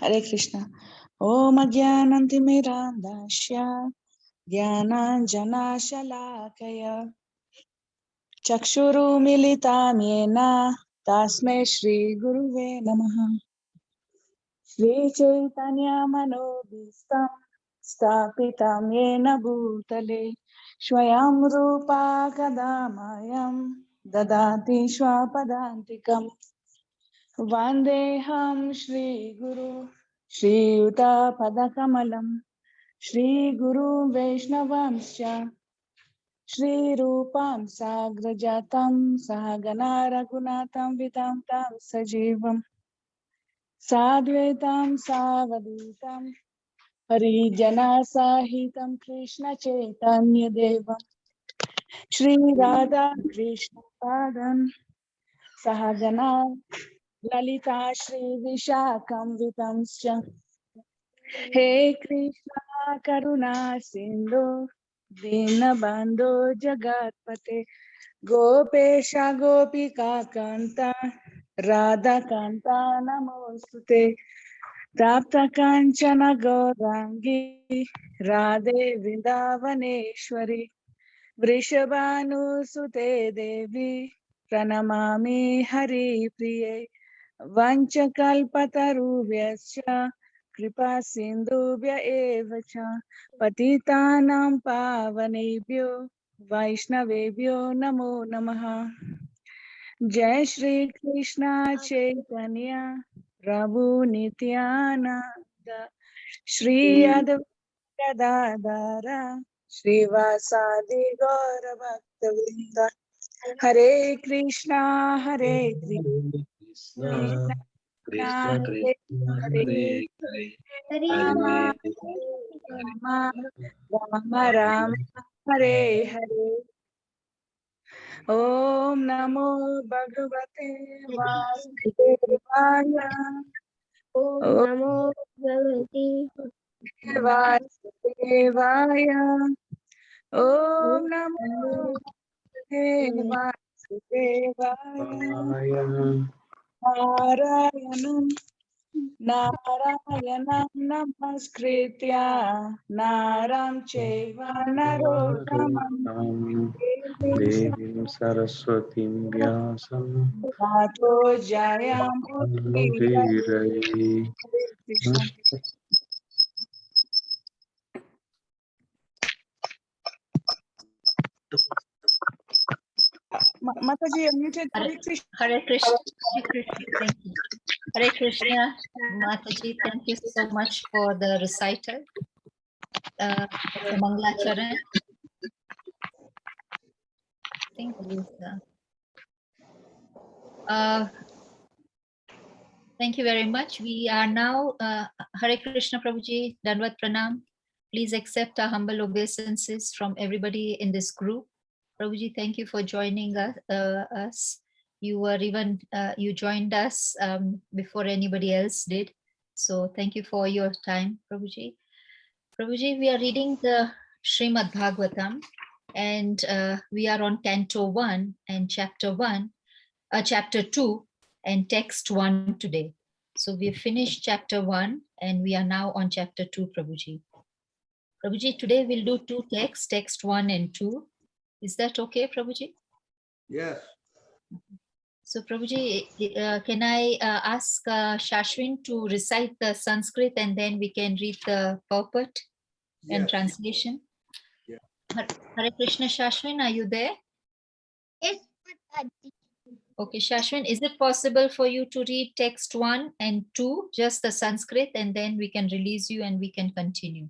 Hare Krishna. Om Ajnanantimirandasya Jnananjanashalakaya Chakshuru militam yena Tasmai Shri Guruve Namaha. Shri Chaitanya Manobhistam Stapitam yena bhutale Swayam Rupa Kadamayam Dadati Swapadantikam Vandeham Shri Guru Shri Yuta Padakamalam Shri Guru Vaishnavamscha Shri Rupam Sagrajatam Sahagana Raghunatam Vitam Tam Sajivam Sadvetam Savadutam Harijana Sahitam Krishna Chaitanya Devam Shri Radha Krishna Padam Sahagana Lalita Shri Vishakam Vitamscha He Krishna Karuna Sindhu Dinabandhu Jagatpate Gopesha Gopika Kanta Radha Kanta Namostute Tapta Kanchana Gaurangi Radhe Vrindavaneshwari Vrishabhanusute Devi Pranamami Hari Priye Vanchakalpatarubhyascha Kripa Sindhubhya eva cha Patitanam pavanebhyo Vaishnavebhyo namo namaha. Jai Shri Krishna Chaitanya Prabhu Nityananda Shri Advaita Gadadhara Srivasadi Gaura Bhaktavinda Hare Krishna Krishna, Krishna Hare Krishna, Hare Hare Hare, Rama Hare Rama Rama Rama Hare Hare Om Namo Bhagavate Vasudevaya Om Namo Bhagavate Vasudevaya Om Namo Vasudevaya Narayanam Narayanam Namaskritya Naram Chaiva Narottamam Devim Saraswatim Vyasam Tato Jayam Udhirayi. Mataji, you're muted. Hare Krishna. Hare Krishna. Thank you. Hare Krishna, Mataji. Thank you so much for the recital. The Mangalacharan. Thank you. Thank you very much. We are now Hare Krishna Prabhuji, Dandavat Pranam. Please accept our humble obeisances from everybody in this group. Prabhuji, thank you for joining us. You were even you joined us before anybody else did. So thank you for your time, Prabhuji. Prabhuji, we are reading the Srimad Bhagavatam, and we are on Canto 1 and Chapter 2 and Text 1 today. So we have finished Chapter 1 and we are now on Chapter 2, Prabhuji. Prabhuji, today we'll do two texts, Text 1 and 2. Is that okay, Prabhuji? Yes. So Prabhuji, can I ask Shashwin to recite the Sanskrit and then we can read the purport and translation? Yeah. Hare Krishna, Shashwin, are you there? Yes, Mataji. Okay, Shashwin, is it possible for you to read text 1 and 2, just the Sanskrit, and then we can release you and we can continue?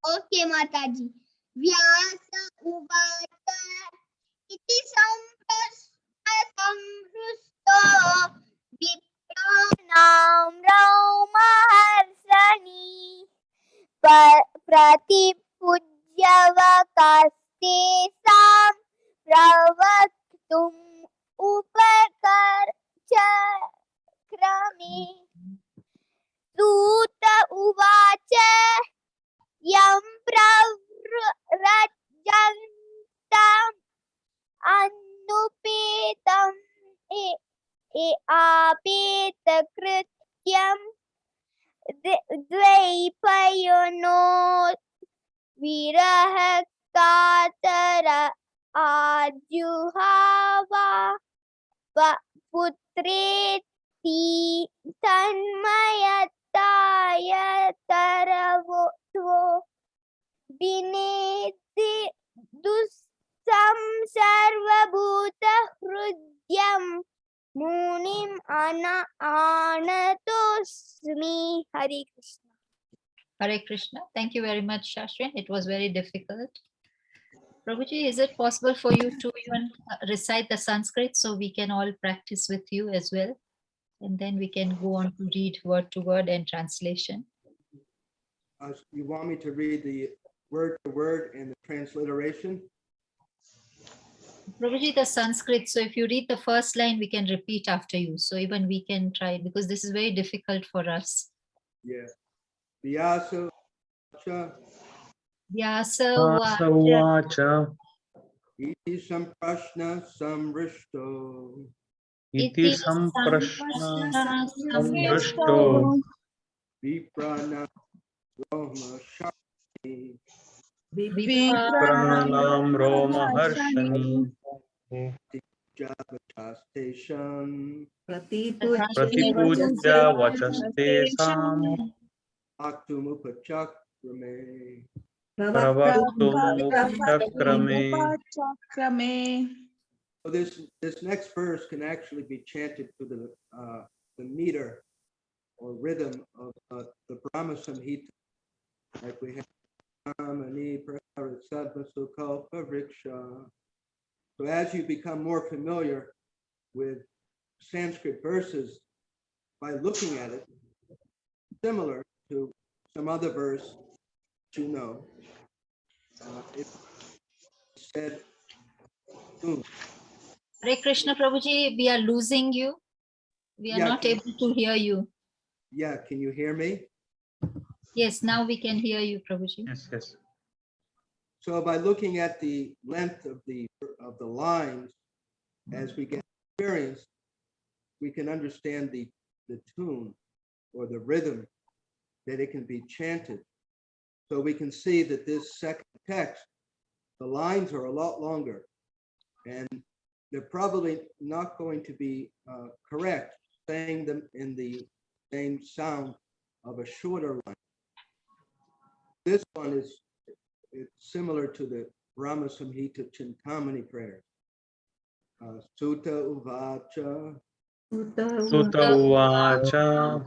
Okay, Mataji. Vyasa uvata iti samrusto vipranam raumaharsani pratipujyavakaste sam pravaktum upakarchakrami Suta uvacha yam pravrajjantam anupetam apeta krityam द्वैपयनो विरह कातर आजुहावा पुत्रेति तन्मयताय तरवो विनेति दुस्सं सर्वभूत हृद्यं मुनिम आनतोस्मि. Hare Krishna. Hare Krishna. Thank you very much, Shashwin. It was very difficult. Prabhuji, is it possible for you to even recite the Sanskrit so we can all practice with you as well? And then we can go on to read word to word and translation. You want me to read the word to word and the transliteration? Prabhuji, the Sanskrit. So if you read the first line, we can repeat after you. So even we can try, because this is very difficult for us. Yeah. Vyasa Vyasa Vacha iti samprashna samrishto iti samprashna samrishto viprana brahma shakti pranam roma harshani javatastesham pratipujya vachaste sam aktumupachakrame. pravaktum muktakrame. So this next verse can actually be chanted to the meter or rhythm of the Brahma Samhita, like we have Mani Prasaddha Sukalpa Vriksha. So as you become more familiar with Sanskrit verses by looking at it, similar to some other verse you know, it said, Hare Krishna, Prabhuji, we are losing you. We are not able to hear you. Yeah, can you hear me? Yes, now we can hear you, Prabhuji. Yes, yes. So by looking at the length of the lines, as we get experience, we can understand the tune or the rhythm that it can be chanted. So we can see that this second text, the lines are a lot longer, and they're probably not going to be correct saying them in the same sound of a shorter line. This one is similar to the Brahma Samhita Chintamani prayer. Sutta Uvacha Sutta uvacha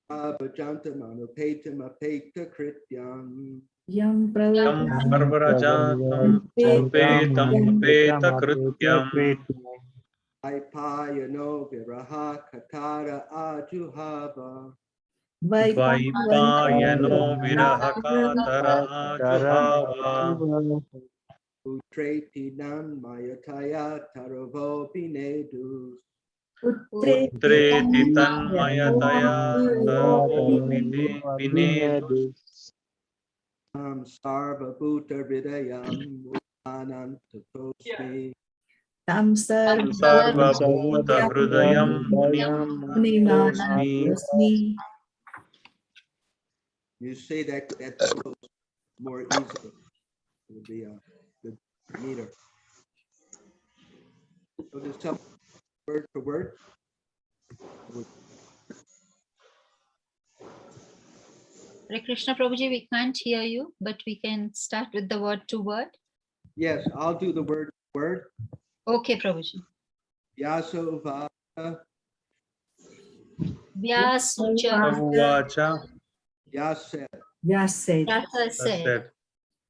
Abhajanta Manupetam Apekta Krityam Yam yam parvarajatam apetam apeta krityam Aipayano Viraha Katara Ajuhava dvaipayano virahakatara ajuhava Utreti Nan Mayataya Taravo Pinedus putreti tanmayataya tavo vinedu Sarva Bhuta Hridayam Anantatosmi. Tam sarva bhuta hrudayam Munimani. You say that flows more easily. It will be the meter. So just some word for word. Hare Krishna, Prabhuji, we can't hear you, but we can start with the word to word. Yes, I'll do the word for word. Okay, Prabhuji. Vyasa Uvacha Vyasucha. uvacha Yasa Yaset. Vyasa said. said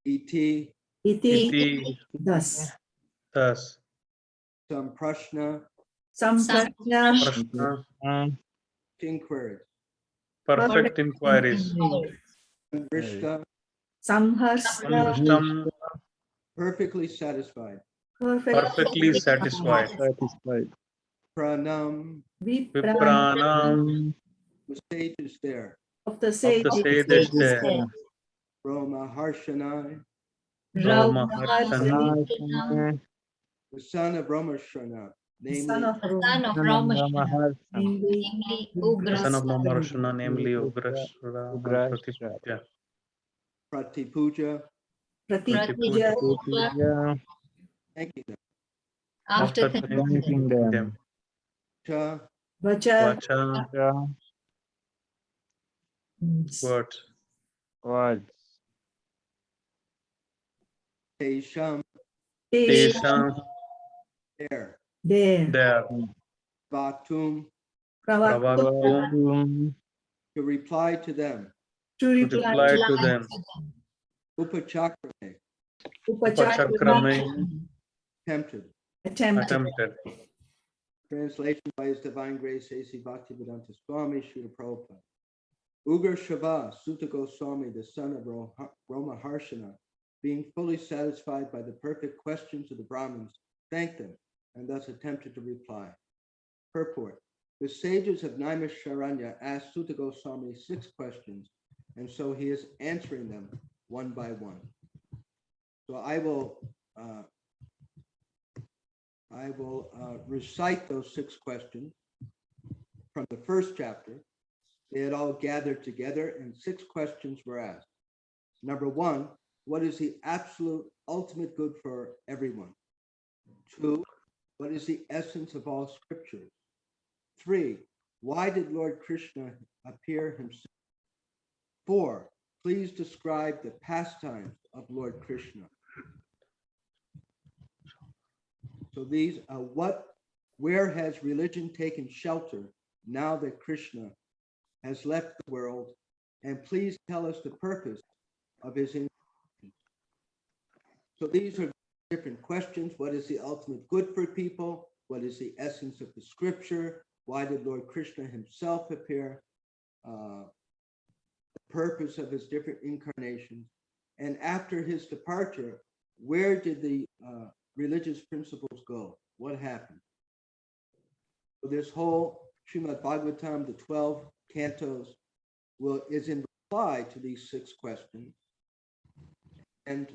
Iti iti Thus. thus Samprashna Samprajna. prashna inquiries. perfect inquiries Rishta Samharsa. samrishtam perfectly satisfied. perfectly satisfied Pranam Vipran vipranam the sage is there. of the of sage. the sage there Roma Harshanai, Roma Harshana the son of Roma Shana. the son namely of son of Brahmashana, Ramashana, namely namely the Ugra. son of Ugraswami. Mamarshana, namely Ugrasura and Pratipudya. Pratipuja. Pratipuja. Pratipuja. Thanking them. After Thanking them. Cha. Vacha. Vacha, words. Words. Tesham. Tesham, There. There. there. Vatum. Pravaktum. Pravakum, To reply to them. To to reply reply to to them. Upachakrame. Upachakrame, Tempted. attempted. attempted. Translation by His Divine Grace A.C. Bhaktivedanta Swami Srila Prabhupada. Ugra Shava Sutta Goswami, the son of Roma Harshana, being fully satisfied by the perfect questions of the Brahmins, thanked them and thus attempted to reply. Purport. The sages of Naimisharanya asked Sutta Goswami 6 questions, and so he is answering them one by one. So I will recite those 6 questions from the first chapter. They had all gathered together and 6 questions were asked. Number 1, what is the absolute ultimate good for everyone? 2, what is the essence of all scriptures? 3, why did Lord Krishna appear himself? 4, please describe the pastimes of Lord Krishna. So these are where has religion taken shelter now that Krishna has left the world? And please tell us the purpose of his incarnation. So these are different questions. What is the ultimate good for people? What is the essence of the scripture? Why did Lord Krishna himself appear? The purpose of his different incarnations. And after his departure, where did the religious principles go? What happened? So this whole Srimad Bhagavatam, the 12 cantos, is in reply to these 6 questions. And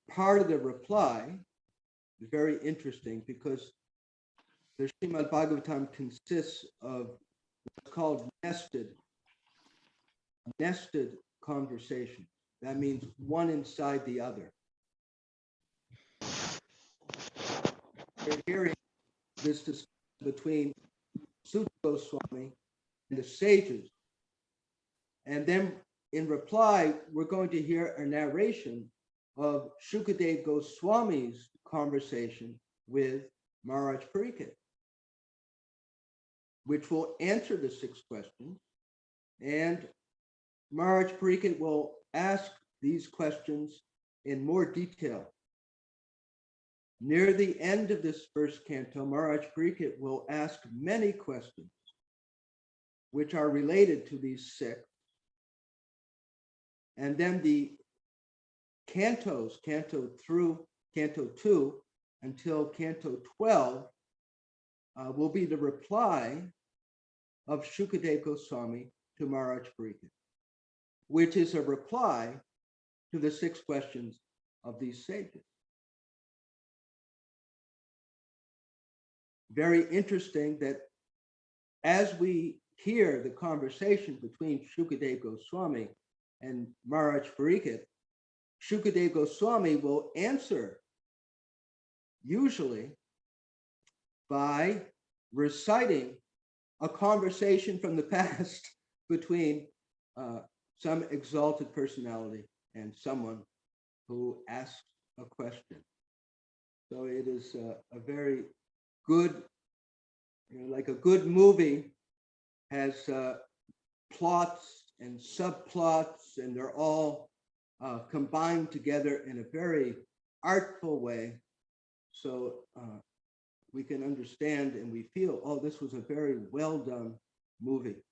part of the reply is very interesting because the Srimad Bhagavatam consists of what's called nested conversations. That means one inside the other. We're hearing this discussion between Sutta Goswami and the sages. And then in reply, we're going to hear a narration of Shukadeva Goswami's conversation with Maharaj Pariksit, which will answer the 6 questions. And Maharaj Pariksit will ask these questions in more detail. Near the end of this first canto, Maharaj Pariksit will ask many questions which are related to these 6. And then the cantos, canto 2 until canto 12, will be the reply of Shukadeva Goswami to Maharaj Pariksit, which is a reply to the 6 questions of these sages. Very interesting that as we hear the conversation between Shukadeva Goswami and Maharaj Pariksit, Shukadeva Goswami will answer usually by reciting a conversation from the past between some exalted personality and someone who asks a question. So it is a very good, like a good movie has plots and subplots, and they're all combined together in a very artful way. So we can understand and we feel, oh, this was a very well done movie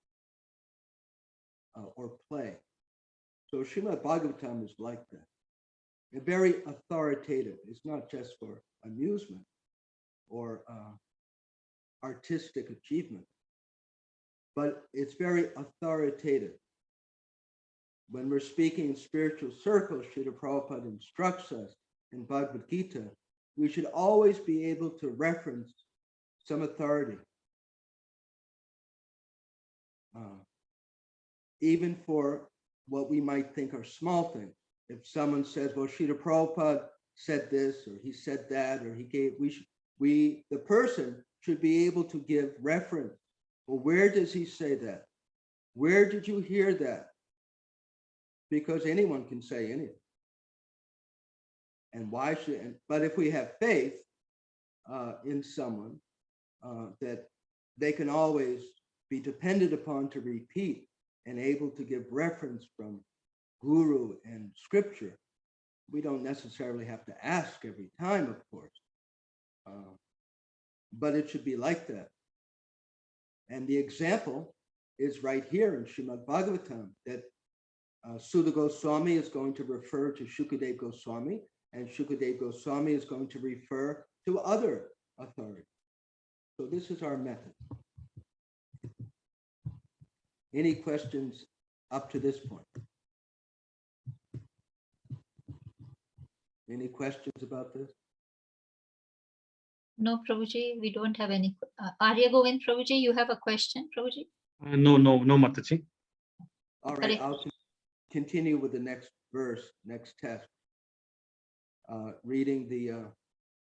or play. So Srimad Bhagavatam is like that. It's very authoritative. It's not just for amusement or artistic achievement, but it's very authoritative. When we're speaking in spiritual circles, Srila Prabhupada instructs us in Bhagavad Gita we should always be able to reference some authority. Even for what we might think are small things. If someone says, well, Srila Prabhupada said this, or he said that, or he gave, the person should be able to give reference. Well, where does he say that? Where did you hear that? Because anyone can say anything. And why should, but if we have faith in someone, that they can always be depended upon to repeat and able to give reference from guru and scripture. We don't necessarily have to ask every time, of course, but it should be like that. And the example is right here in Srimad Bhagavatam, that Sudha Goswami is going to refer to Shukadev Goswami, and Shukadev Goswami is going to refer to other authorities. So this is our method. Any questions up to this point? Any questions about this? No, Prabhuji, we don't have any. Arya Govind, Prabhuji, you have a question, Prabhuji? No, Mataji. All right, I'll continue with the next verse, next test. Reading the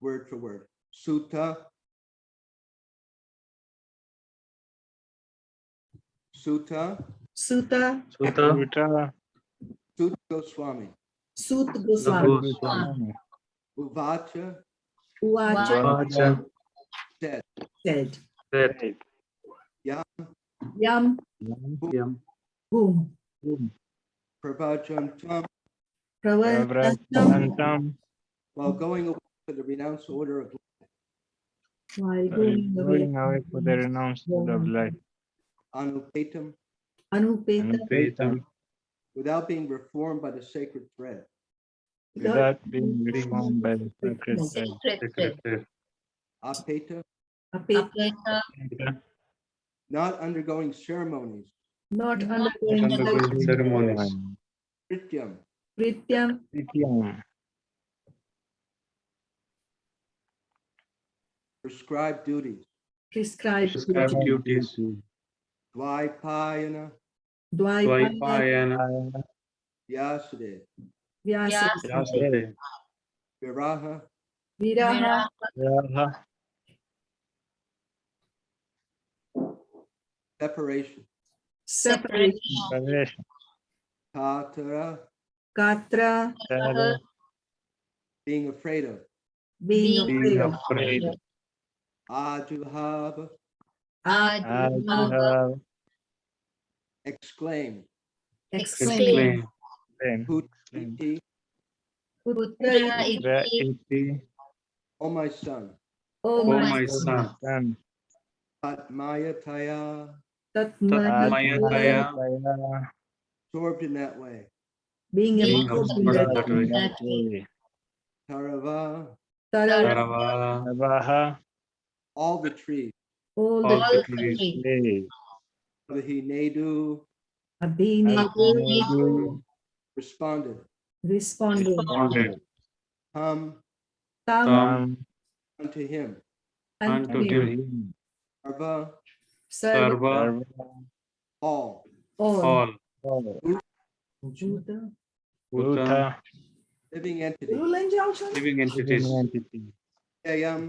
word for word. Sutta. Sutta. Sutta. Sutta. Sutta Goswami. Sutta Goswami. Uvacha. Uvacha. Said. Said. Yam. Yam. Boom. Pravachantam. Pravatantam. While going away for the renounced order of life. While going away for the renounced of life. Anupetam. Anupetam. Without being reformed by the sacred thread. Without being reformed by the sacred thread. Apeta. Apeta. Not undergoing ceremonies. Not Undergoing ceremonies. Prityam. Prityam. Prescribed duties. Prescribed duties. Dvaipayana. Dvaipayana. Vyasudev. Vyasa. Viraha. Viraha. Separation. Katara. Katra. Being afraid of. Being afraid. Ajuhava. Exclaim. Putriti. O my son. Oh my son. Tatmayataya. Tatmayataya. Absorbed in that way. Being absorbed in that way. Tarava. Tarava. All the trees. All the trees. Abhinedu. Abhinedu. Responded. Come unto him. Sarva. All. Bhuta. Living entities. Hridayam.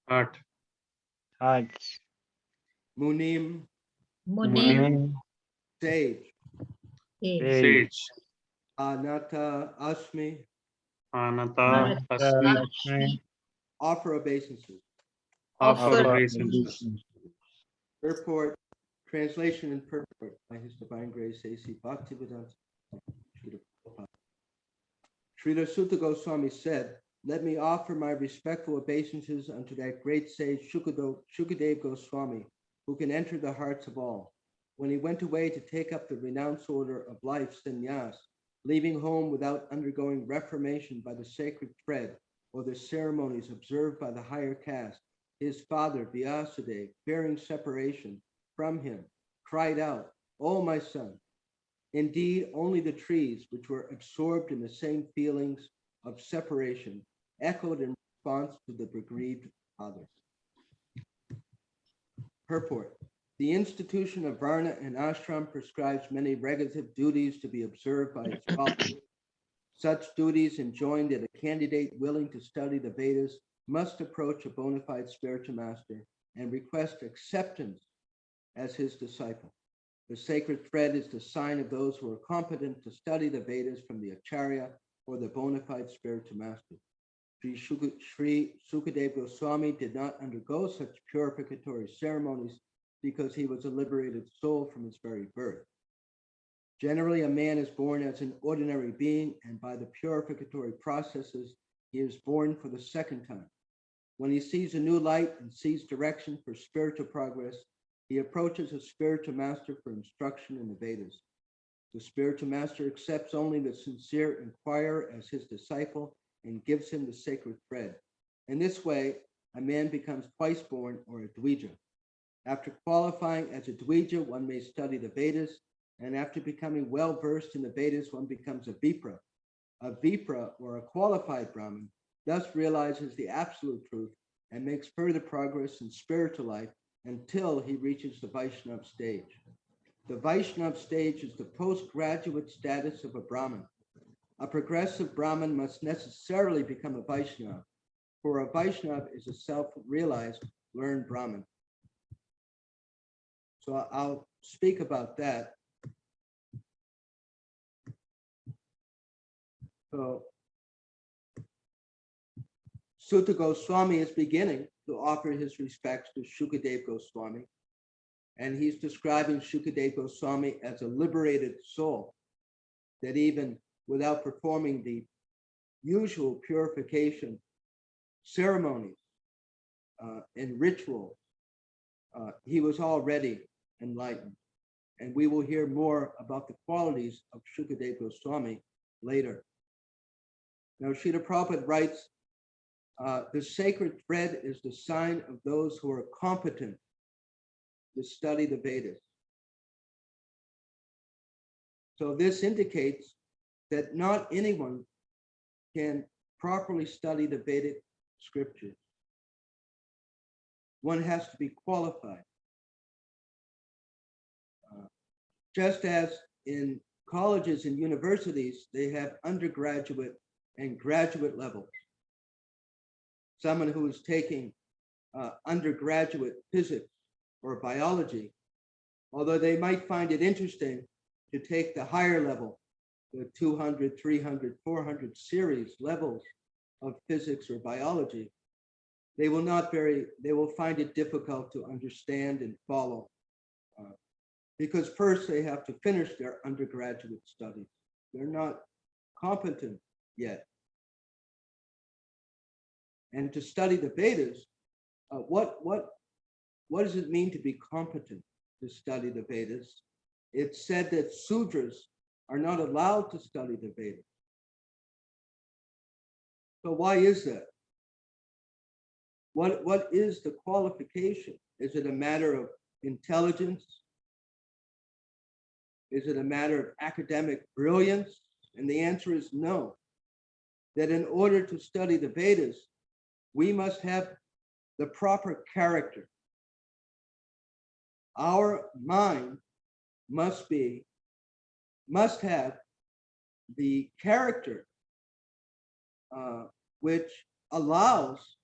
Heart. Munim. Sage. Anata Asmi. Offer obeisances. Purport, translation and purport by His Divine Grace A.C. Bhaktivedanta Srila Sutta Goswami said, "Let me offer my respectful obeisances unto that great sage Shukadev Goswami, who can enter the hearts of all. When he went away to take up the renounced order of life, sannyas, leaving home without undergoing reformation by the sacred thread or the ceremonies observed by the higher caste, his father, Vyasadeva, fearing separation from him, cried out, 'O my son, Indeed, only the trees, which were absorbed in the same feelings of separation, echoed in response to the bereaved others. Purport. The institution of Varna and Ashram prescribes many regulative duties to be observed by its followers. Such duties enjoin that a candidate willing to study the Vedas must approach a bona fide spiritual master and request acceptance as his disciple. The sacred thread is the sign of those who are competent to study the Vedas from the Acharya or the bona fide spiritual master. Sri Sukadeva Goswami did not undergo such purificatory ceremonies because he was a liberated soul from his very birth. Generally, a man is born as an ordinary being, and by the purificatory processes, he is born for the second time. When he sees a new light and sees direction for spiritual progress, he approaches a spiritual master for instruction in the Vedas. The spiritual master accepts only the sincere inquirer as his disciple and gives him the sacred thread. In this way, a man becomes twice born, or a Dvija. After qualifying as a Dvija, one may study the Vedas, and after becoming well versed in the Vedas, one becomes a Vipra. A Vipra, or a qualified Brahmin, thus realizes the absolute truth and makes further progress in spiritual life until he reaches the Vaisnava stage. The Vaisnava stage is the postgraduate status of a Brahmin. A progressive Brahmin must necessarily become a Vaishnava, for a Vaishnava is a self-realized, learned Brahmin. So I'll speak about that. So Sutta Goswami is beginning to offer his respects to Shukadeva Goswami, and he's describing Shukadeva Goswami as a liberated soul that even without performing the usual purification ceremonies and rituals, he was already enlightened. And we will hear more about the qualities of Shukadeva Goswami later. Now, Srila Prabhupada writes, the sacred thread is the sign of those who are competent to study the Vedas. So this indicates that not anyone can properly study the Vedic scriptures. One has to be qualified. Just as in colleges and universities, they have undergraduate and graduate levels. Someone who is taking undergraduate physics or biology, although they might find it interesting to take the higher level, the 200, 300, 400 series levels of physics or biology, they will find it difficult to understand and follow because first they have to finish their undergraduate studies. They're not competent yet. And to study the Vedas, what does it mean to be competent to study the Vedas? It's said that Sudras are not allowed to study the Vedas. So why is that? What is the qualification? Is it a matter of intelligence? Is it a matter of academic brilliance? And the answer is no. That in order to study the Vedas, we must have the proper character. Our mind must have the character which allows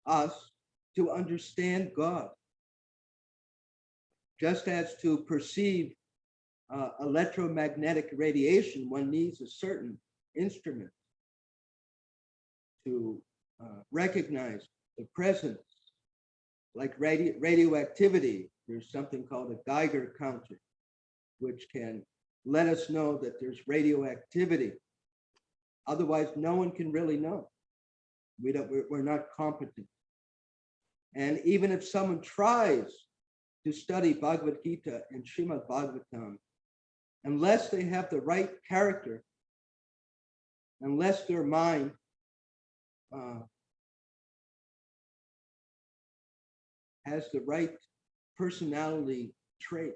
us to understand God. Just as to perceive electromagnetic radiation, one needs a certain instrument to recognize the presence. Like radioactivity, there's something called a Geiger counter, which can let us know that there's radioactivity. Otherwise, no one can really know. We're not competent. And even if someone tries to study Bhagavad Gita and Srimad Bhagavatam, unless they have the right character, unless their mind has the right personality trait,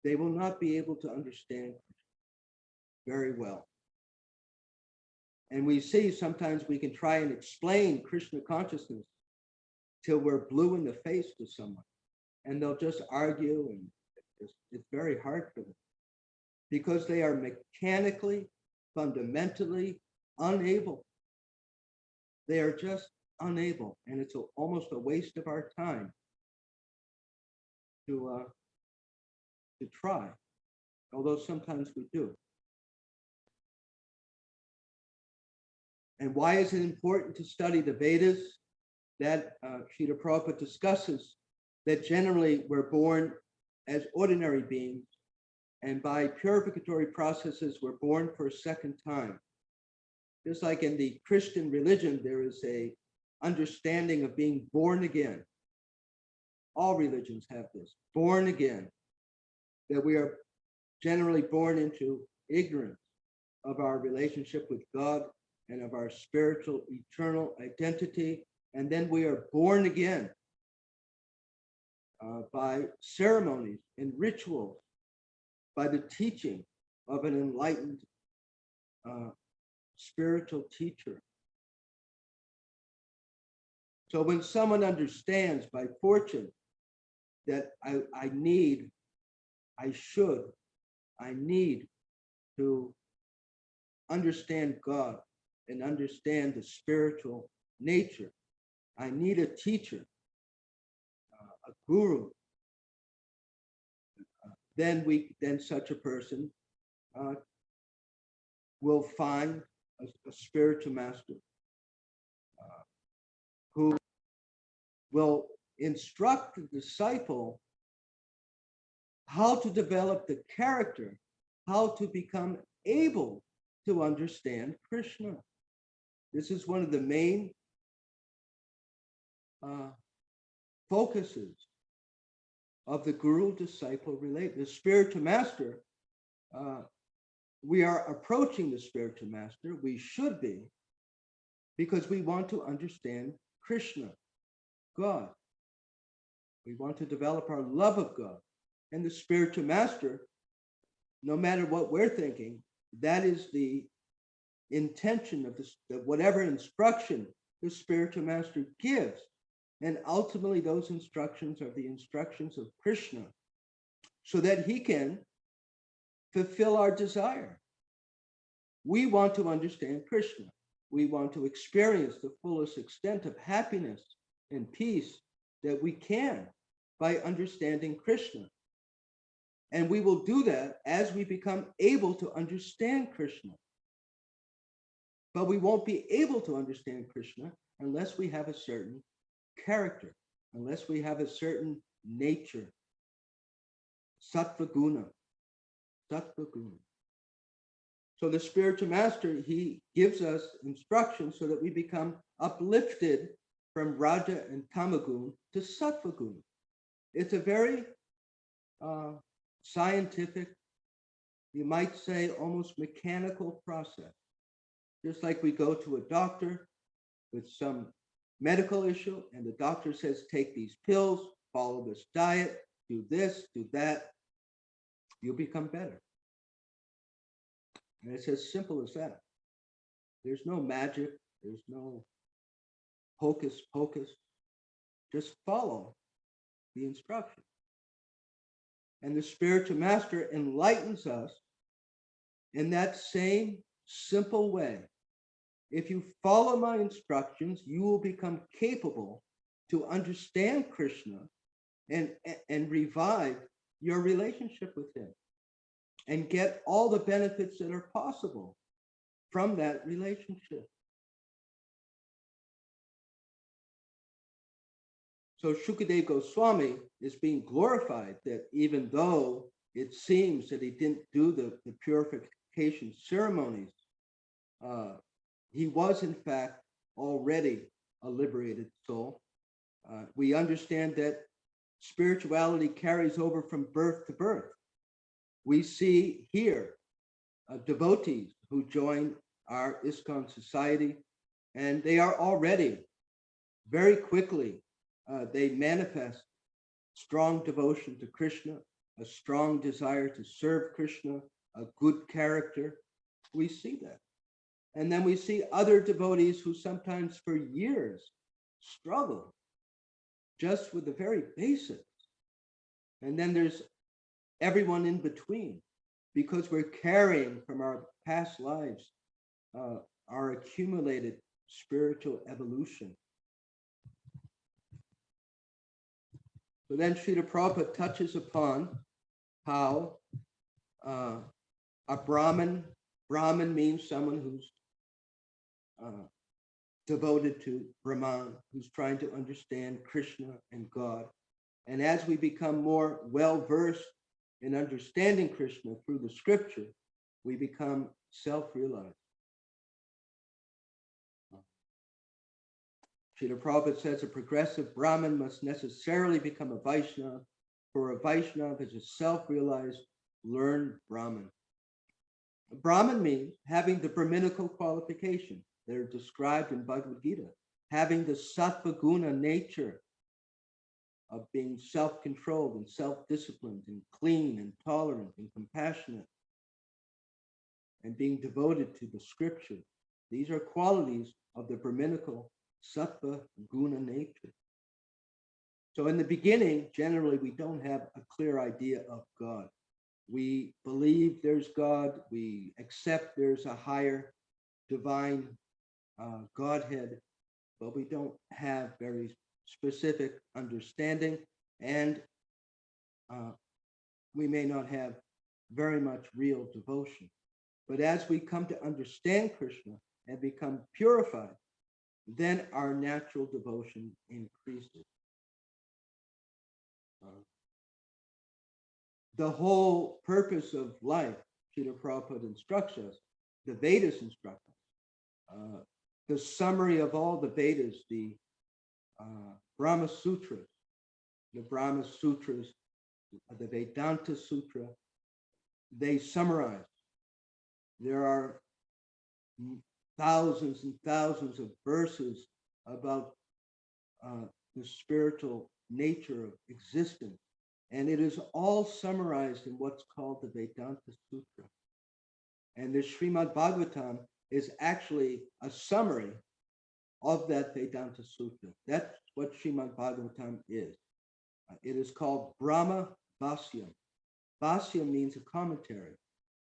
they will not be able to understand very well. And we see sometimes we can try and explain Krishna consciousness till we're blue in the face to someone, and they'll just argue, and it's very hard for them because they are mechanically, fundamentally unable. They are just unable, and it's almost a waste of our time to try, although sometimes we do. And why is it important to study the Vedas? That Srila Prabhupada discusses that generally we're born as ordinary beings, and by purificatory processes, we're born for a second time. Just like in the Christian religion, there is a understanding of being born again. All religions have this, born again, that we are generally born into ignorance of our relationship with God and of our spiritual eternal identity. And then we are born again by ceremonies and rituals, by the teaching of an enlightened spiritual teacher. So when someone understands by fortune that I need to understand God and understand the spiritual nature, I need a teacher, a guru, then such a person will find a spiritual master who will instruct the disciple how to develop the character, how to become able to understand Krishna. This is one of the main focuses of the guru-disciple relation. The spiritual master, we are approaching the spiritual master, we should be, because we want to understand Krishna, God. We want to develop our love of God. And the spiritual master, no matter what we're thinking, that is the intention of whatever instruction the spiritual master gives. And ultimately, those instructions are the instructions of Krishna, so that he can fulfill our desire. We want to understand Krishna. We want to experience the fullest extent of happiness and peace that we can by understanding Krishna. And we will do that as we become able to understand Krishna. But we won't be able to understand Krishna unless we have a certain character, unless we have a certain nature. Sattva guna. Sattva guna. So the spiritual master, he gives us instructions so that we become uplifted from Raja and Tamagun to Sattva guna. It's a very scientific, you might say almost mechanical process. Just like we go to a doctor with some medical issue and the doctor says, take these pills, follow this diet, do this, do that, you'll become better. And it's as simple as that. There's no magic, there's no hocus pocus. Just follow the instruction. And the spiritual master enlightens us in that same simple way. If you follow my instructions, you will become capable to understand Krishna and revive your relationship with him and get all the benefits that are possible from that relationship. So Shukadev Goswami is being glorified that even though it seems that he didn't do the purification ceremonies, he was in fact already a liberated soul. We understand that spirituality carries over from birth to birth. We see here devotees who join our ISKCON society, and they are already very quickly, they manifest strong devotion to Krishna. a strong desire to serve Krishna, a good character. We see that. And then we see other devotees who sometimes for years struggle just with the very basics. And then there's everyone in between, because we're carrying from our past lives our accumulated spiritual evolution. So then Srila Prabhupada touches upon how a Brahmin means someone who's devoted to Brahman, who's trying to understand Krishna and God. And as we become more well-versed in understanding Krishna through the scripture, we become self-realized. Srila Prabhupada says a progressive Brahmin must necessarily become a Vaishnava, for a Vaishnava is a self-realized, learned Brahmin. A Brahmin means having the Brahminical qualification that are described in Bhagavad Gita, having the sattva guna nature of being self-controlled and self-disciplined and clean and tolerant and compassionate and being devoted to the scripture. These are qualities of the Brahminical sattva guna nature. So in the beginning, generally, we don't have a clear idea of God. We believe there's God. We accept there's a higher divine Godhead, but we don't have very specific understanding, and we may not have very much real devotion. But as we come to understand Krishna and become purified, then our natural devotion increases. The whole purpose of life, Srila Prabhupada instructs us, the Vedas instruct us. The summary of all the Vedas, the Brahma Sutras, the Vedanta Sutra, they summarize. There are thousands and thousands of verses about the spiritual nature of existence. And it is all summarized in what's called the Vedanta Sutra. And the Srimad Bhagavatam is actually a summary of that Vedanta Sutra. That's what Srimad Bhagavatam is. It is called Brahma Bhasyam. Bhasyam means a commentary,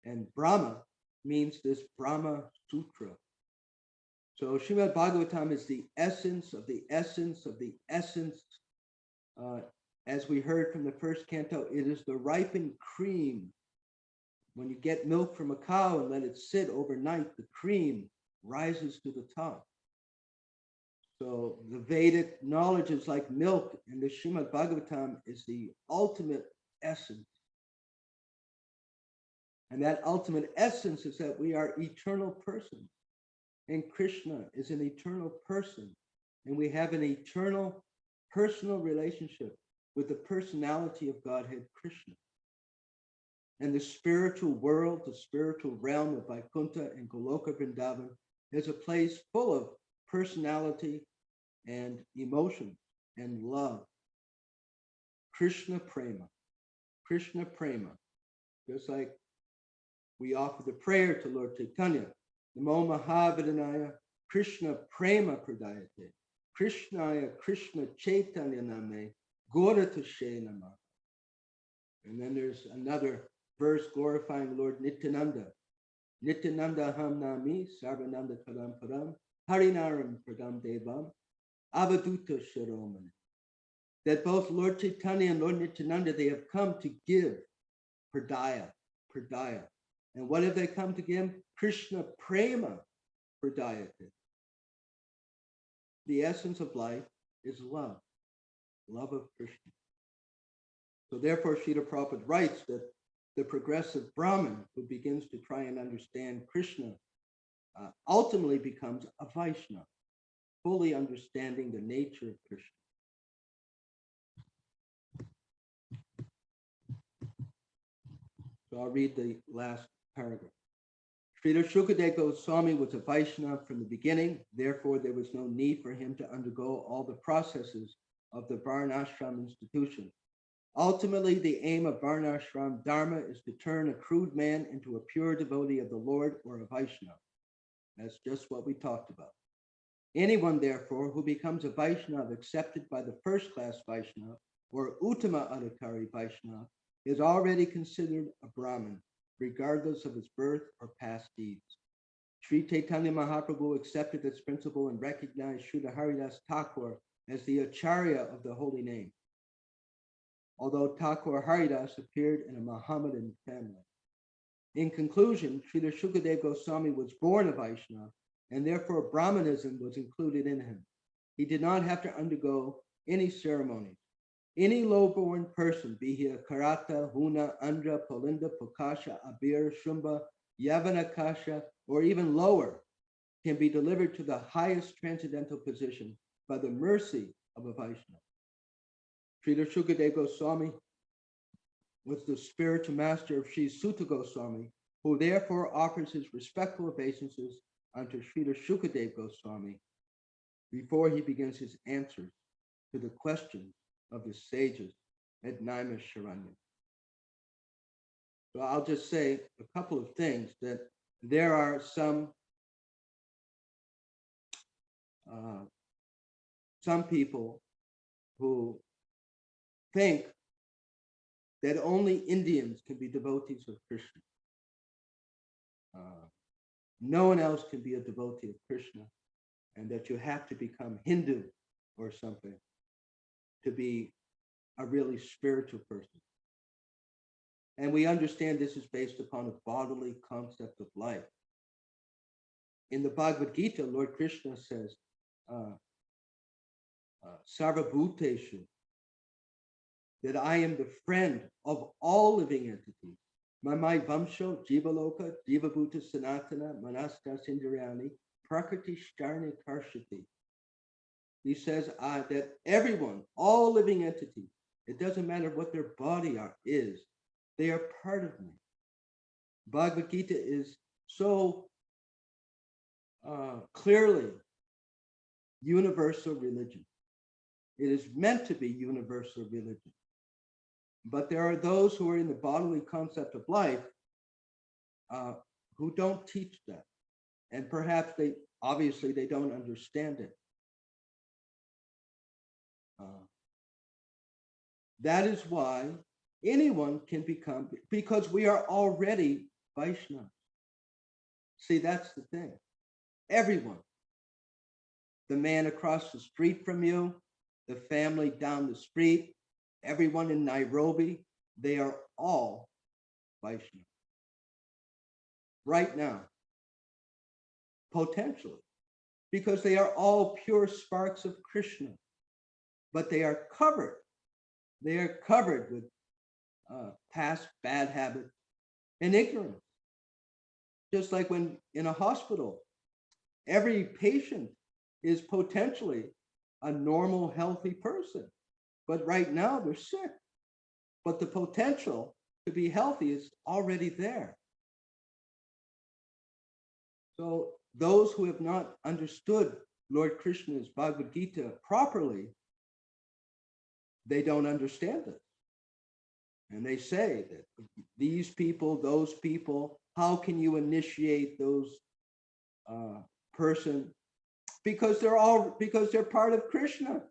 and Brahma means this Brahma Sutra. So Srimad Bhagavatam is the essence of the essence of the essence. As we heard from the first canto, it is the ripened cream. When you get milk from a cow and let it sit overnight, the cream rises to the top. So the Vedic knowledge is like milk, and the Srimad Bhagavatam is the ultimate essence. And that ultimate essence is that we are eternal persons. And Krishna is an eternal person. And we have an eternal personal relationship with the personality of Godhead Krishna. And the spiritual world, the spiritual realm of Vaikuntha and Goloka Vrindavan is a place full of personality and emotion and love. Krishna Prema. Krishna Prema. Just like we offer the prayer to Lord Chaitanya. Namo Mahavidanaya Krishna Prema Pradayate. Krishnaya Krishna Chaitanya Name Goratashe Nama. And then there's another verse glorifying Lord Nityananda. Nityananda Ham Nami Sarvananda Kadam Padam Harinaram Pradam Devam Avaduta Shiromani. That both Lord Chaitanya and Lord Nityananda, they have come to give Pradaya. And what have they come to give? Krishna Prema Pradayate. The essence of life is love of Krishna. So therefore, Srila Prabhupada writes that the progressive Brahmin who begins to try and understand Krishna ultimately becomes a Vaishnava, fully understanding the nature of Krishna. So I'll read the last paragraph. Srila Shukadeva Goswami was a Vaishnava from the beginning. Therefore, there was no need for him to undergo all the processes of the Varnashram institution. Ultimately, the aim of Varnashram Dharma is to turn a crude man into a pure devotee of the Lord or a Vaishnava. That's just what we talked about. Anyone, therefore, who becomes a Vaishnava accepted by the first-class Vaishnava or Uttama Adhikari Vaishnava is already considered a Brahmin, regardless of his birth or past deeds. Sri Chaitanya Mahaprabhu accepted this principle and recognized Srila Haridas Thakur as the Acharya of the holy name, although Thakur Haridas appeared in a Mohammedan family. In conclusion, Srila Shukadev Goswami was born a Vaishnava, and therefore Brahmanism was included in him. He did not have to undergo any ceremonies. Any low-born person, be he a Karata, Huna, Andhra, Polinda, Pokasha, Abir, Shumba, Yavanakasha, or even lower, can be delivered to the highest transcendental position by the mercy of a Vaishnava. Srila Shukadev Goswami was the spiritual master of Sri Sutta Goswami, who therefore offers his respectful obeisances unto Srila Shukadev Goswami before he begins his answers to the questions of the sages at Naima Sharana. So I'll just say a couple of things, that there are some people who think that only Indians can be devotees of Krishna. No one else can be a devotee of Krishna, and that you have to become Hindu or something to be a really spiritual person. And we understand this is based upon a bodily concept of life. In the Bhagavad Gita, Lord Krishna says, Sarvabhuteshu, that I am the friend of all living entities. Mamai Vamsho, Jivaloka, Jivabhuta Sanatana, Manasta Sindarani, Prakriti Shtarni Karshati. He says that everyone, all living entities, it doesn't matter what their body is, they are part of me. Bhagavad Gita is so clearly universal religion. It is meant to be universal religion. But there are those who are in the bodily concept of life who don't teach that. And perhaps they don't understand it. That is why anyone can become, because we are already Vaishnavas. See, that's the thing. Everyone. The man across the street from you, the family down the street, everyone in Nairobi, they are all Vaishnava. Right now, potentially, because they are all pure sparks of Krishna, but they are covered with past bad habits and ignorance. Just like when in a hospital, every patient is potentially a normal, healthy person, but right now they're sick. But the potential to be healthy is already there. So those who have not understood Lord Krishna's Bhagavad Gita properly, they don't understand it. And they say that these people, those people, how can you initiate those person? Because they're part of Krishna.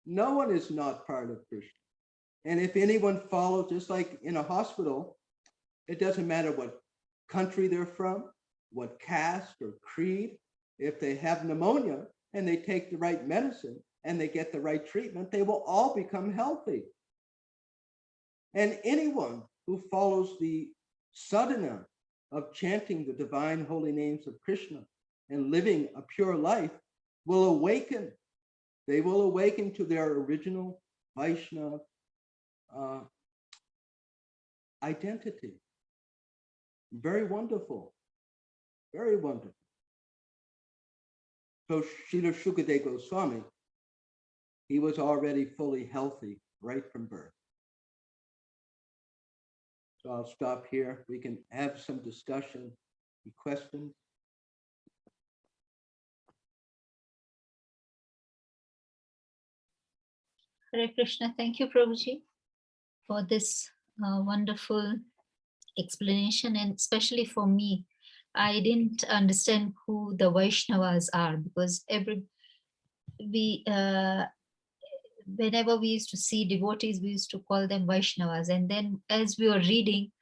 No one is not part of Krishna. And if anyone follows, just like in a hospital, it doesn't matter what country they're from, what caste or creed. If they have pneumonia and they take the right medicine and they get the right treatment, they will all become healthy. And anyone who follows the sadhana of chanting the divine holy names of Krishna and living a pure life will awaken. They will awaken to their original Vaishnava identity. Very wonderful. Very wonderful. So Srila Shukadev Goswami, he was already fully healthy right from birth. So I'll stop here. We can have some discussion, questions. Hare Krishna. Thank you, Prabhuji. for this wonderful explanation, and especially for me. I didn't understand who the Vaishnavas are, because whenever we used to see devotees, we used to call them Vaishnavas. And then as we were reading,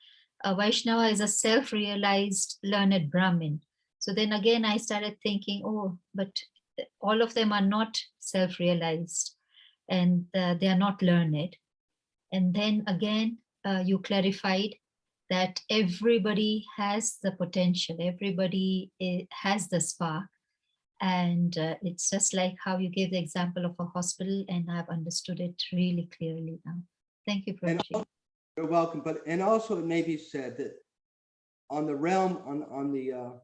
a Vaishnava is a self-realized learned Brahmin. So then again, I started thinking, oh, but all of them are not self-realized, and they are not learned. And then again, you clarified that everybody has the potential, everybody has the spark. And it's just like how you gave the example of a hospital, and I've understood it really clearly now. Thank you, Prabhuji. You're welcome. And also it may be said that on the realm, on the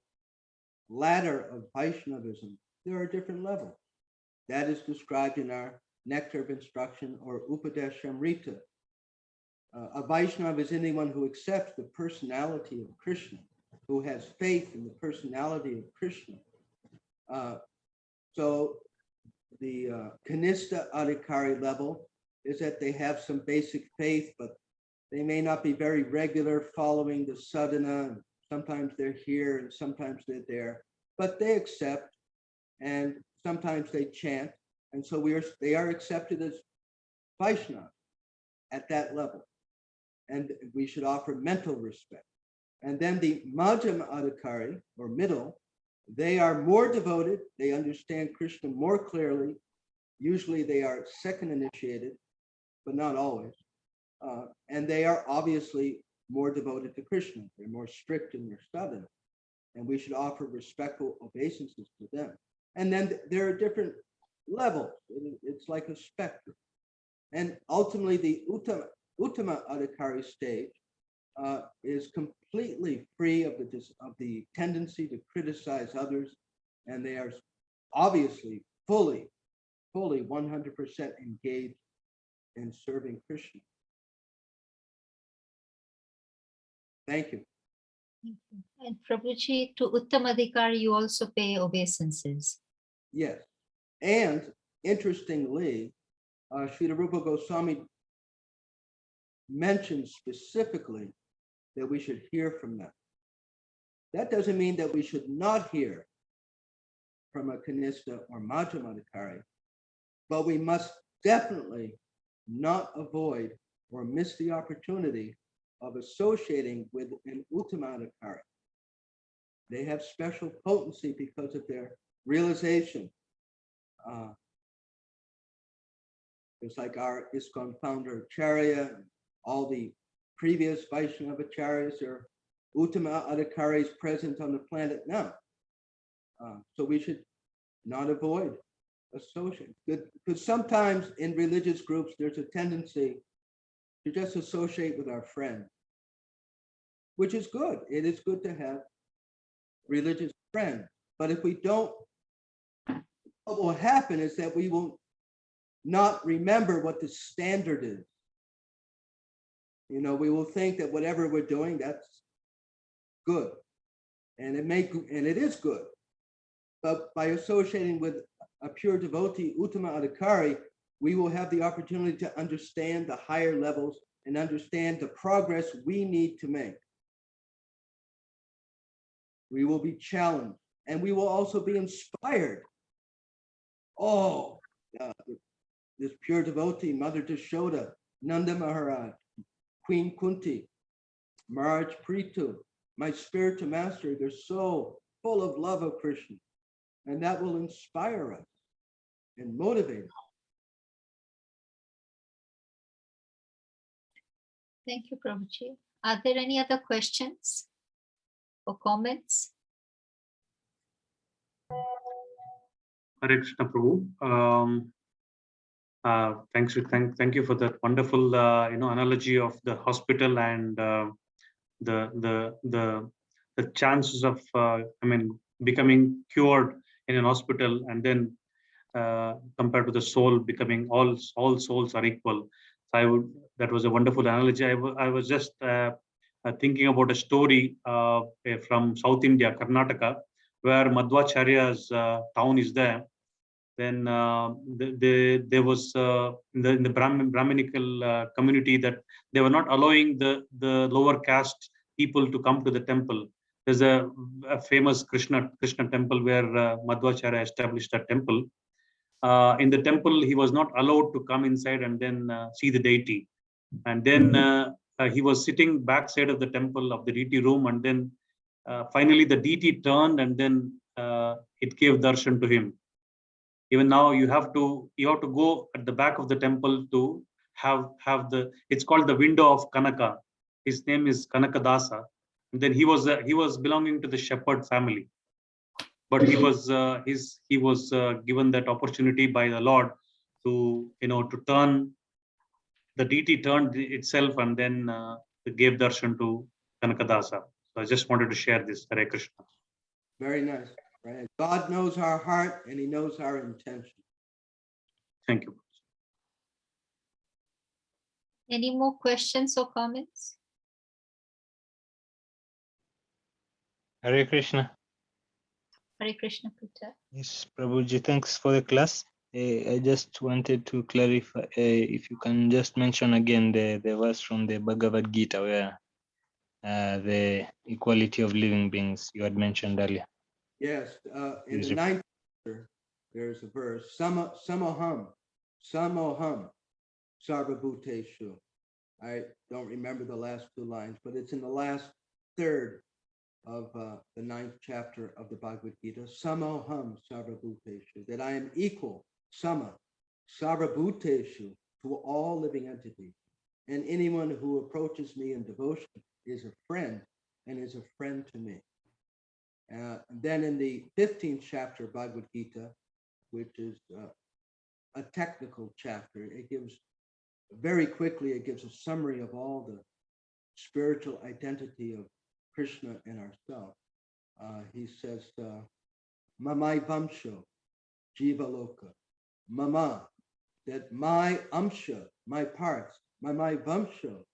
ladder of Vaishnavism, there are different levels. That is described in our Nectar of Instruction, or Upadeshamrita. A Vaishnava is anyone who accepts the personality of Krishna, who has faith in the personality of Krishna. So the Kanista Adhikari level is that they have some basic faith, but they may not be very regular following the sadhana. Sometimes they're here and sometimes they're there, but they accept, and sometimes they chant. And so they are accepted as Vaishnava at that level. And we should offer mental respect. And then the Madhyama Adhikari, or middle, they are more devoted. They understand Krishna more clearly. Usually they are second initiated, but not always. And they are obviously more devoted to Krishna. They're more strict in their sadhana. And we should offer respectful obeisances to them. And then there are different levels. It's like a spectrum. And ultimately the Uttama Adhikari stage is completely free of the tendency to criticize others, and they are obviously fully 100% engaged in serving Krishna. Thank you. And Prabhuji, to Uttamadhikari, you also pay obeisances. Yes, and interestingly, Srila Rupa Goswami mentions specifically that we should hear from them. That doesn't mean that we should not hear from a Kanista or Madhyama Adhikari, but we must definitely not avoid or miss the opportunity of associating with an Uttama Adhikari. They have special potency because of their realization. It's like our ISKCON founder, Acharya, all the previous Vaishnava Acharyas are Uttama Adhikaris present on the planet now. So we should not avoid associating. Because sometimes in religious groups, there's a tendency to just associate with our friends, which is good. It is good to have religious friends. But if we don't, what will happen is that we will not remember what the standard is. You know, we will think that whatever we're doing, that's good. And it is good. But by associating with a pure devotee, Uttama Adhikari, we will have the opportunity to understand the higher levels and understand the progress we need to make. We will be challenged, and we will also be inspired. Oh, this pure devotee, Mother Yashoda, Nanda Maharaj, Queen Kunti, Maharaj Prithu, my spiritual master, they're so full of love of Krishna. And that will inspire us and motivate us. Thank you, Prabhuji. Are there any other questions or comments? Hare Krishna Prabhu. Thank you for that wonderful analogy of the hospital and the chances of becoming cured in an hospital, and then compared to the soul becoming all souls are equal. So that was a wonderful analogy. I was just thinking about a story from South India, Karnataka, where Madhvacharya's town is there. Then there was in the Brahminical community that they were not allowing the lower caste people to come to the temple. There's a famous Krishna temple where Madhvacharya established a temple. In the temple, he was not allowed to come inside and then see the deity. And then he was sitting backside of the temple of the deity room, and then finally the deity turned, and then it gave darshan to him. Even now, you have to go at the back of the temple to have the. It's called the window of Kanaka. His name is Kanakadasa. And then he was belonging to the shepherd family, but he was given that opportunity by the Lord to to turn. The deity turned itself and then gave darshan to Kanakadasa. So I just wanted to share this. Hare Krishna. Very nice. Right. God knows our heart and he knows our intention. Thank you. Any more questions or comments? Hare Krishna. Hare Krishna, Peter. Yes, Prabhuji, thanks for the class. I just wanted to clarify if you can just mention again the verse from the Bhagavad Gita where the equality of living beings you had mentioned earlier. Yes, in Please the 9th chapter, there's a verse, samoham, sarvabhuteshu. I don't remember the last two lines, but it's in the last third of the 9th chapter of the Bhagavad Gita, samoham sarvabhuteshu, that I am equal, sama, sarvabhuteshu, to all living entities. And anyone who approaches me in devotion is a friend and is a friend to me. Then in the 15th chapter of Bhagavad Gita, which is a technical chapter, it gives very quickly, it gives a summary of all the spiritual identity of Krishna and ourselves. He says, Mamai Vamsho, Jiva Loka, Mama, that my amsha, my parts, Mamai Vamsho,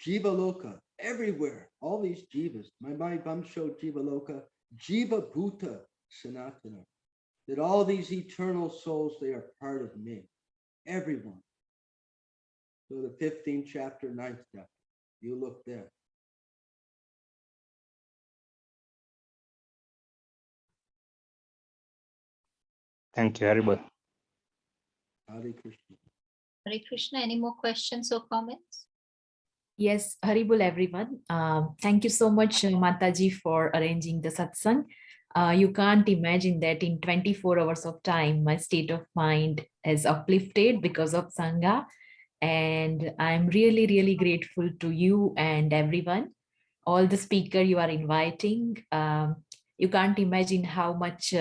Jiva Loka, everywhere, all these jivas, Mamai Vamsho, Jiva Loka, Jiva Bhuta Sanatana, that all these eternal souls, they are part of me, everyone. So the 15th chapter, 9th chapter, you look there. Thank you, Haribol. Hare Krishna. Hare Krishna, any more questions or comments? Yes, Haribol everyone. Thank you so much, Mataji, for arranging the satsang. You can't imagine that in 24 hours of time, my state of mind is uplifted because of Sangha. And I'm really, really grateful to you and everyone, all the speaker you are inviting. You can't imagine how much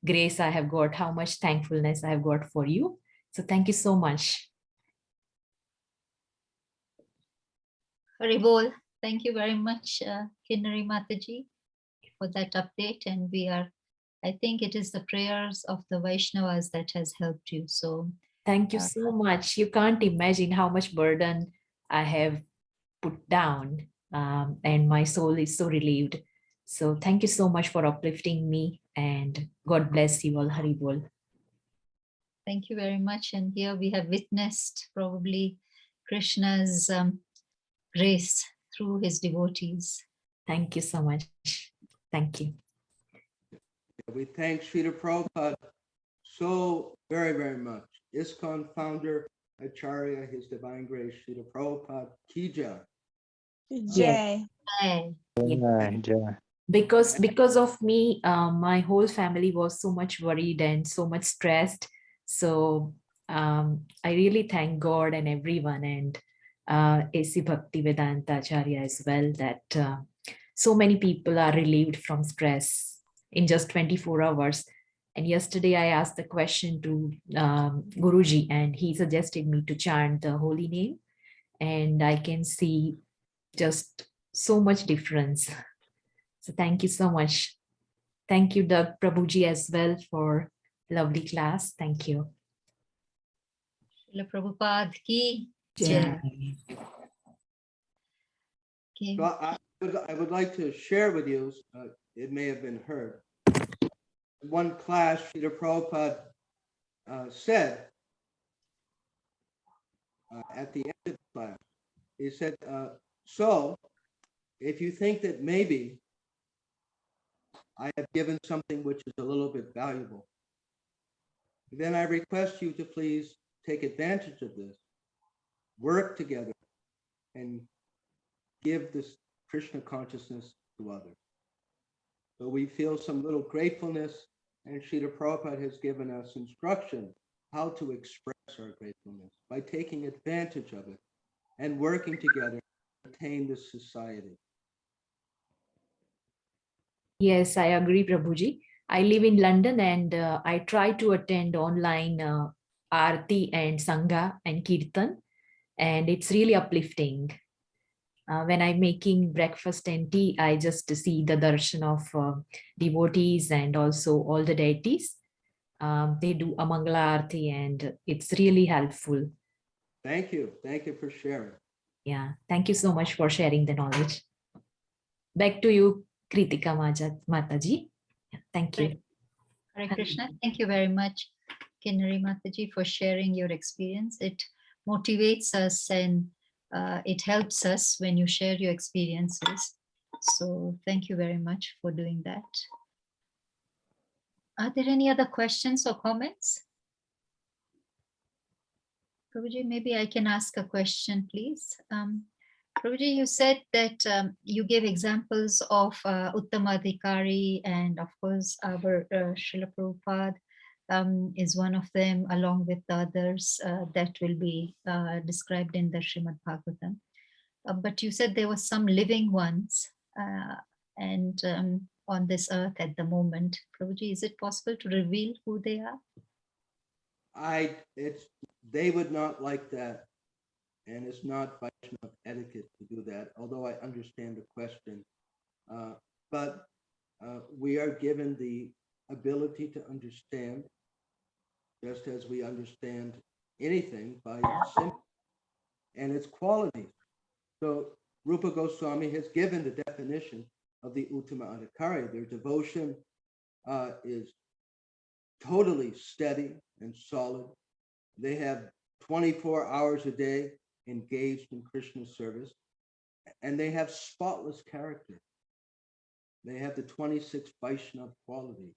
grace I have got, how much thankfulness I have got for you. So thank you so much. Haribol, thank you very much, Kinnari Mataji, for that update. And I think it is the prayers of the Vaishnavas that has helped you. So thank you so much. You can't imagine how much burden I have put down, and my soul is so relieved. So thank you so much for uplifting me, and God bless you all. Haribol. thank you very much. And here we have witnessed probably Krishna's grace through his devotees. Thank you so much. Thank you. We thank Srila Prabhupada so very, very much. ISKCON founder, Acharya, His Divine Grace, Srila Prabhupada, Ki Jai. Jai. Hey. Because of me, my whole family was so much worried and so much stressed. So I really thank God and everyone, and A.C. Bhaktivedanta Acharya as well, that so many people are relieved from stress in just 24 hours. And yesterday I asked the question to Guruji, and he suggested me to chant the holy name, and I can see just so much difference. So thank you so much. Thank you, Doug Prabhuji, as well, for lovely class. Thank you. Srila Prabhupada ki Jai. jai. Okay. So I would like to share with you, it may have been heard, one class, Srila Prabhupada said at the end of the class, he said, so if you think that maybe I have given something which is a little bit valuable, then I request you to please take advantage of this, work together, and give this Krishna consciousness to others. So we feel some little gratefulness, and Srila Prabhupada has given us instruction how to express our gratefulness by taking advantage of it and working together to attain this society. Yes, I agree, Prabhuji. I live in London and I try to attend online Aarti and Sangha and Kirtan, and it's really uplifting. When I'm making breakfast and tea, I just see the darshan of devotees and also all the deities. They do a Mangala Aarti and it's really helpful. Thank you. Thank you for sharing. Yeah, thank you so much for sharing the knowledge. Back to you, Kritika Mataji. Yeah, thank you. Hare Krishna. Thank you very much, Kinnari Mataji, for sharing your experience. It motivates us and it helps us when you share your experiences. So thank you very much for doing that. Are there any other questions or comments? Prabhuji, maybe I can ask a question, please. Prabhuji, you said that you gave examples of Uttamadhikari, and of course our Srila Prabhupada is one of them, along with the others that will be described in the Srimad Bhagavatam. But you said there were some living ones and on this earth at the moment. Prabhuji, is it possible to reveal who they are? They would not like that, and it's not Vaishnava etiquette to do that, although I understand the question. But we are given the ability to understand, just as we understand anything by symptoms and its qualities. So Rupa Goswami has given the definition of the Uttama Adhikari. Their devotion is totally steady and solid. They have 24 hours a day engaged in Krishna's service, and they have spotless character. They have the 26 Vaishnava qualities.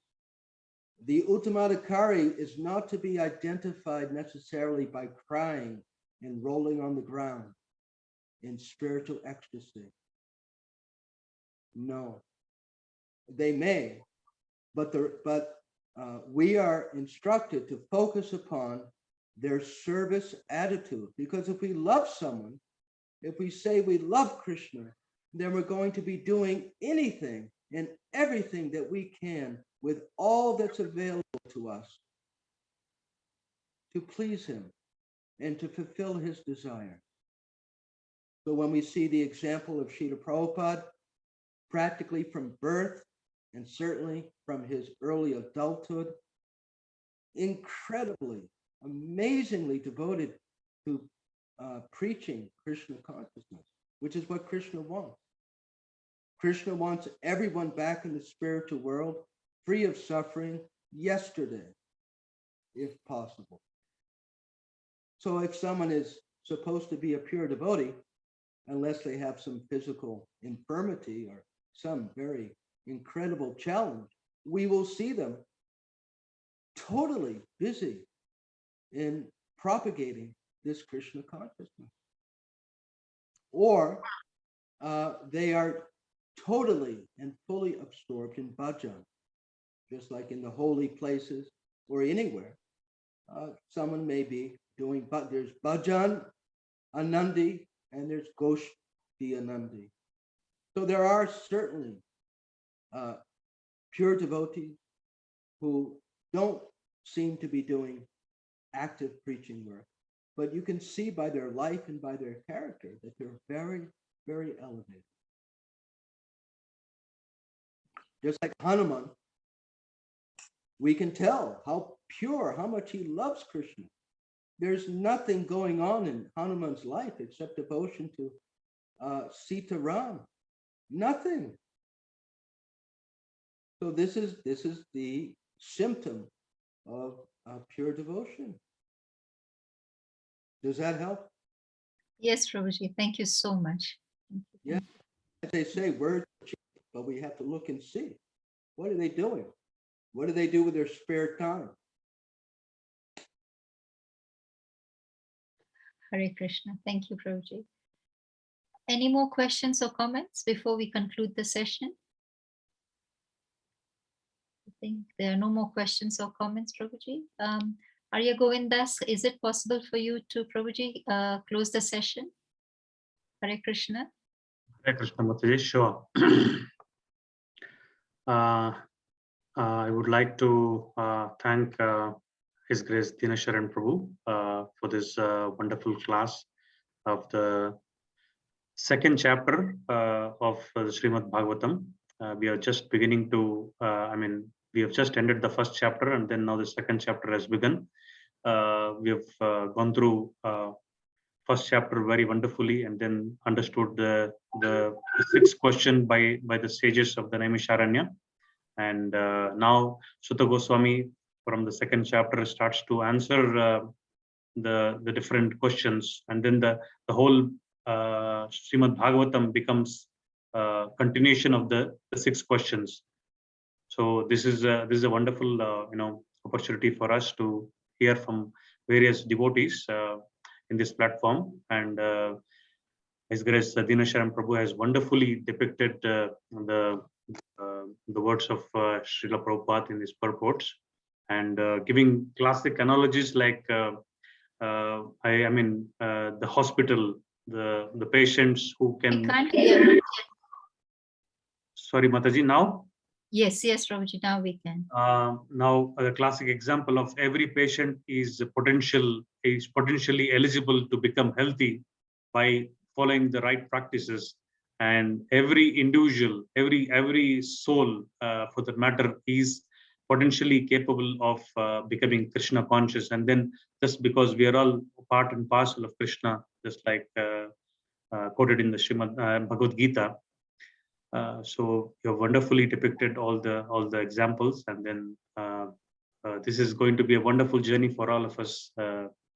The Uttamadhikari is not to be identified necessarily by crying and rolling on the ground in spiritual ecstasy. No, they may, but we are instructed to focus upon their service attitude, because if we love someone, if we say we love Krishna, then we're going to be doing anything and everything that we can with all that's available to us to please him and to fulfill his desire. So when we see the example of Srila Prabhupada, practically from birth and certainly from his early adulthood, incredibly, amazingly devoted to preaching Krishna consciousness, which is what Krishna wants. Krishna wants everyone back in the spiritual world, free of suffering yesterday, if possible. So if someone is supposed to be a pure devotee, unless they have some physical infirmity or some very incredible challenge, we will see them totally busy in propagating this Krishna consciousness. Or they are totally and fully absorbed in bhajan, just like in the holy places or anywhere. Someone may be doing, but there's bhajan anandi and there's goshti anandi. So there are certainly pure devotees who don't seem to be doing active preaching work, but you can see by their life and by their character that they're very, very elevated. Just like Hanuman, we can tell how pure, how much he loves Krishna. There's nothing going on in Hanuman's life except devotion to Sita Ram. Nothing. So this is the symptom of pure devotion. Does that help? Yes, Prabhuji, thank you so much. Yeah. As they say, words are cheap, but we have to look and see. What are they doing? What do they do with their spare time? Hare Krishna. Thank you, Prabhuji. Any more questions or comments before we conclude the session? I think there are no more questions or comments, Prabhuji. Arya Govindas, is it possible for you to, Prabhuji, close the session? Hare Krishna. Hare Krishna Mataji, sure. I would like to thank His Grace Dina Sharan Prabhu for this wonderful class of the second chapter of the Srimad Bhagavatam. We are just beginning to, we have just ended the first chapter, and then now the second chapter has begun. We have gone through first chapter very wonderfully, and then understood the sixth question by the sages of the Naimisharanya. And now Sutta Goswami from the second chapter starts to answer the different questions, and then the whole Srimad Bhagavatam becomes continuation of the six questions. So this is a wonderful opportunity for us to hear from various devotees in this platform. And His Grace Dina Sharan Prabhu has wonderfully depicted the words of Srila Prabhupada in his purports, and giving classic analogies like the hospital, the patients who I can. can't hear. Sorry, Mataji, now? Yes, Prabhuji, now we can. Now, a classic example of every patient is potentially eligible to become healthy by following the right practices, and every individual, every soul, for that matter, is potentially capable of becoming Krishna conscious. And then, just because we are all part and parcel of Krishna, just like quoted in the Srimad Bhagavad Gita. So you have wonderfully depicted all the examples, and then this is going to be a wonderful journey for all of us.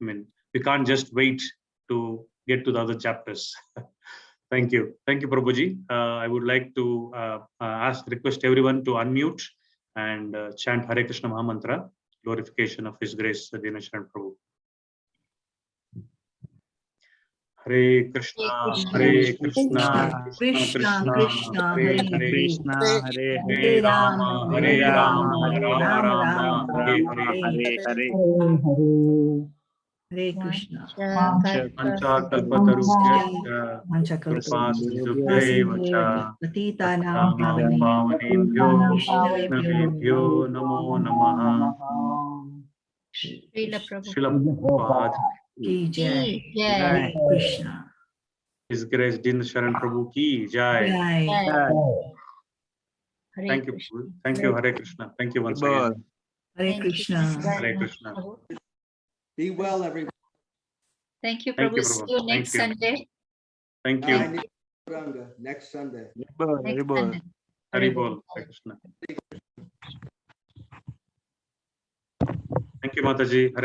We can't just wait to get to the other chapters. Thank you, Prabhuji. I would like to request everyone to unmute and chant Hare Krishna Mahamantra, glorification of His Grace Dina Sharan Prabhu. Hare Krishna, Hare Krishna, Krishna Krishna, Hare Hare, Krishna, Hare Hare Rama, Hare Rama, Rama Rama, Hare Hare. Hare Krishna. Panchakalpatarubhyasya Manchakalpa. Kripasindubhyaiva cha Patitanam Pavanebhyo Vaishnavebhyo Namo Namaha. Srila Srila Prabhupada. Prabhupada Ki Jai. Jai. Hare Krishna. His Grace Dina Sharan Prabhu ki jai. Jai. Hare Thank you, Krishna. Prabhu. Thank you, Hare Krishna. Thank you once again. Hare Thank you Krishna. very Hare much, Krishna. Prabhu. Be well, everyone. Thank you, Thank you, Prabhu. See Prabhu. you Thank next you. Sunday. Thank you. Next Sunday. Next Sunday. Hari Bol, Hare Krishna. Thank you, Mataji. Hare